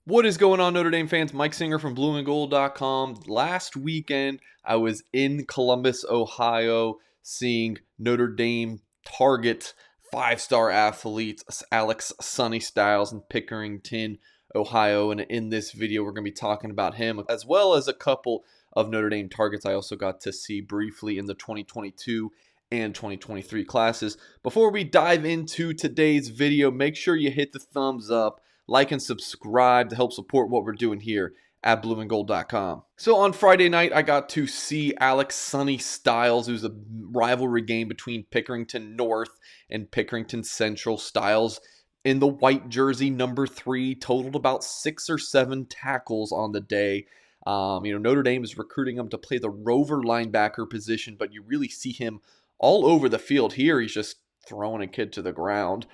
What is going on, Notre Dame fans? Mike Singer from blueandgold.com. Last weekend, I was in Columbus, Ohio, seeing Notre Dame target five-star athletes Alex Sonny Styles in Pickerington, Ohio. And in this video, we're going to be talking about him, as well as a couple of Notre Dame targets I also got to see briefly in the 2022 and 2023 classes. Before we dive into today's video, make sure you hit the thumbs up, like and subscribe to help support what we're doing here at blueandgold.com. So on Friday night, I got to see Alex Sonny Styles. It was a rivalry game between Pickerington North and Pickerington Central. Styles in the white jersey, number 3, totaled about 6 or 7 tackles on the day. Notre Dame is recruiting him to play the rover linebacker position, but you really see him all over the field. Here, he's just throwing a kid to the ground.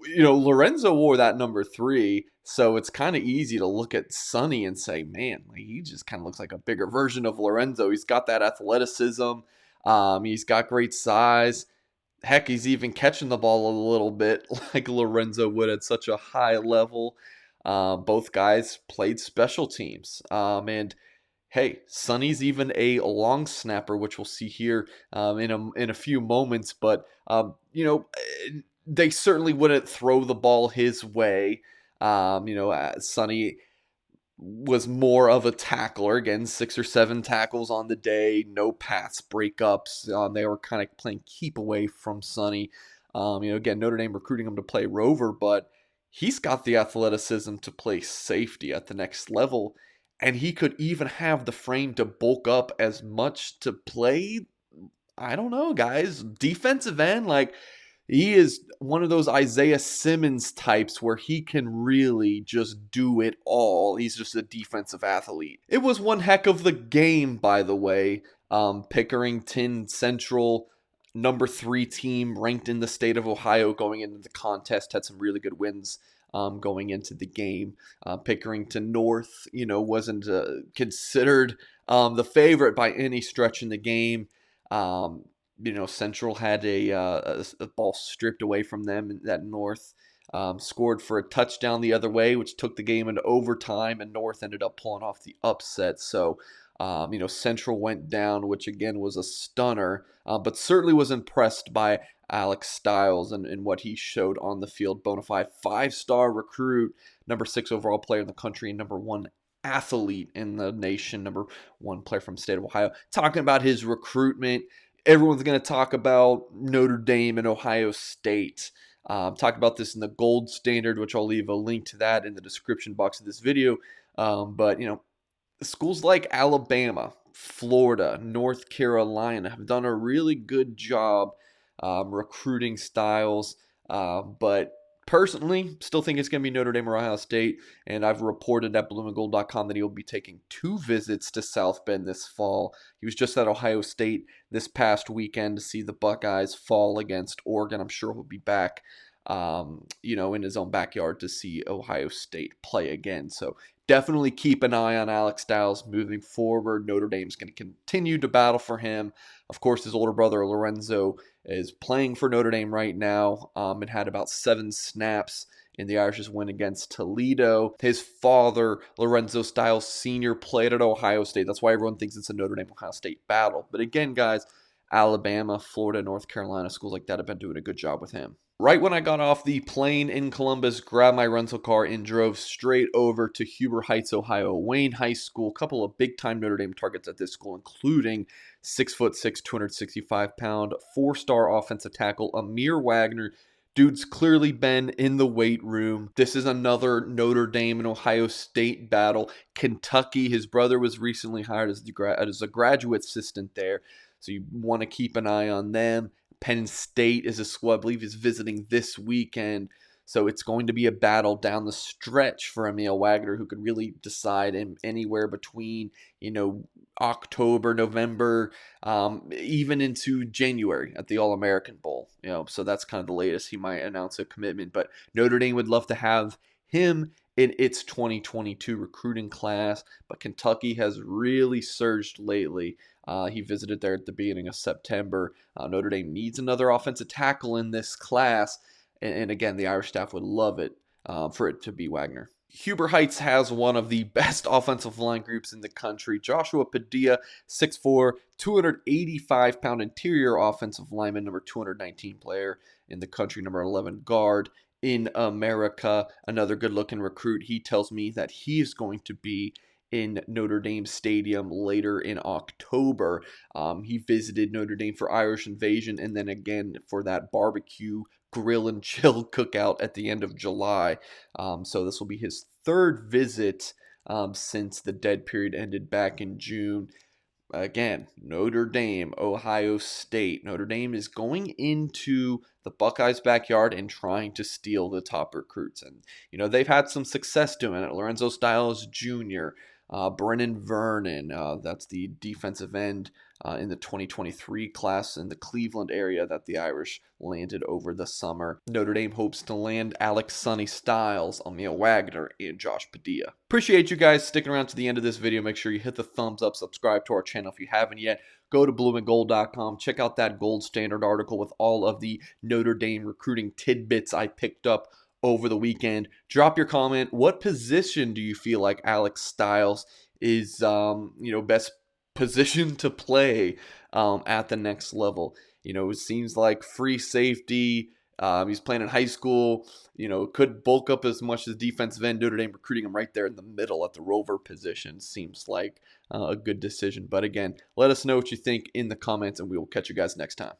Lorenzo wore that number 3, so it's kind of easy to look at Sonny and say, man, he just kind of looks like a bigger version of Lorenzo. He's got that athleticism. He's got great size. Heck, he's even catching the ball a little bit like Lorenzo would at such a high level. Both guys played special teams. And hey, Sonny's even a long snapper, which we'll see here in a few moments. But they certainly wouldn't throw the ball his way. Sonny was more of a tackler. Again, 6 or 7 tackles on the day, no pass breakups. They were kind of playing keep away from Sonny. Again, Notre Dame recruiting him to play rover, but he's got the athleticism to play safety at the next level. And he could even have the frame to bulk up as much to play, I don't know, guys, defensive end. Like, he is one of those Isaiah Simmons types where he can really just do it all. He's just a defensive athlete. It was one heck of the game, by the way. Pickerington Central, number 3 team, ranked in the state of Ohio going into the contest, had some really good wins going into the game. Pickerington North, wasn't considered the favorite by any stretch in the game. Central had a ball stripped away from them at North. Scored for a touchdown the other way, which took the game into overtime, and North ended up pulling off the upset. So, Central went down, which again was a stunner, but certainly was impressed by Alex Styles and what he showed on the field. Bonafide 5-star recruit, number 6 overall player in the country, and number 1 athlete in the nation, number 1 player from the state of Ohio. Talking about his recruitment, everyone's going to talk about Notre Dame and Ohio State. Talk about this in the Gold Standard, which I'll leave a link to that in the description box of this video. Schools like Alabama, Florida, North Carolina have done a really good job recruiting Styles. But personally, still think it's going to be Notre Dame or Ohio State. And I've reported at blueandgold.com that he'll be taking 2 visits to South Bend this fall. He was just at Ohio State this past weekend to see the Buckeyes fall against Oregon. I'm sure he'll be back, in his own backyard to see Ohio State play again. So definitely keep an eye on Alex Styles moving forward. Notre Dame's going to continue to battle for him. Of course, his older brother Lorenzo is playing for Notre Dame right now and had about 7 snaps in the Irish's win against Toledo. His father, Lorenzo Styles Sr., played at Ohio State. That's why everyone thinks it's a Notre Dame-Ohio State battle. But again, guys, Alabama, Florida, North Carolina, schools like that have been doing a good job with him. Right when I got off the plane in Columbus, grabbed my rental car and drove straight over to Huber Heights, Ohio, Wayne High School. A couple of big-time Notre Dame targets at this school, including 6'6", 265-pound, 4-star offensive tackle Amir Wagner. Dude's clearly been in the weight room. This is another Notre Dame and Ohio State battle. Kentucky, his brother was recently hired as a graduate assistant there, so you want to keep an eye on them. Penn State is a school I believe is visiting this weekend. So it's going to be a battle down the stretch for Amir Wagner, who could really decide anywhere between, October, November, even into January at the All-American Bowl. So that's kind of the latest he might announce a commitment. But Notre Dame would love to have him in its 2022 recruiting class, but Kentucky has really surged lately. He visited there at the beginning of September. Notre Dame needs another offensive tackle in this class, and again, the Irish staff would love it for it to be Wagner. Huber Heights has one of the best offensive line groups in the country. Joshua Padilla, 6'4", 285-pound interior offensive lineman, number 219 player in the country, number 11 guard in America. Another good-looking recruit. He tells me that he is going to be in Notre Dame Stadium later in October. He visited Notre Dame for Irish Invasion and then again for that barbecue grill and chill cookout at the end of July. So this will be his third visit since the dead period ended back in June. Again, Notre Dame, Ohio State. Notre Dame is going into the Buckeyes' backyard and trying to steal the top recruits. And, they've had some success doing it. Lorenzo Styles Jr., Brennan Vernon, that's the defensive end in the 2023 class in the Cleveland area that the Irish landed over the summer. Notre Dame hopes to land Alex Sonny Styles, Amir Wagner, and Josh Padilla. Appreciate you guys sticking around to the end of this video. Make sure you hit the thumbs up, subscribe to our channel if you haven't yet. Go to blueandgold.com. Check out that Gold Standard article with all of the Notre Dame recruiting tidbits I picked up over the weekend. Drop your comment. What position do you feel like Alex Styles is, best positioned to play at the next level? It seems like free safety. He's playing in high school. Could bulk up as much as defensive end. Notre Dame recruiting him right there in the middle at the rover position. Seems like a good decision. But again, let us know what you think in the comments, and we will catch you guys next time.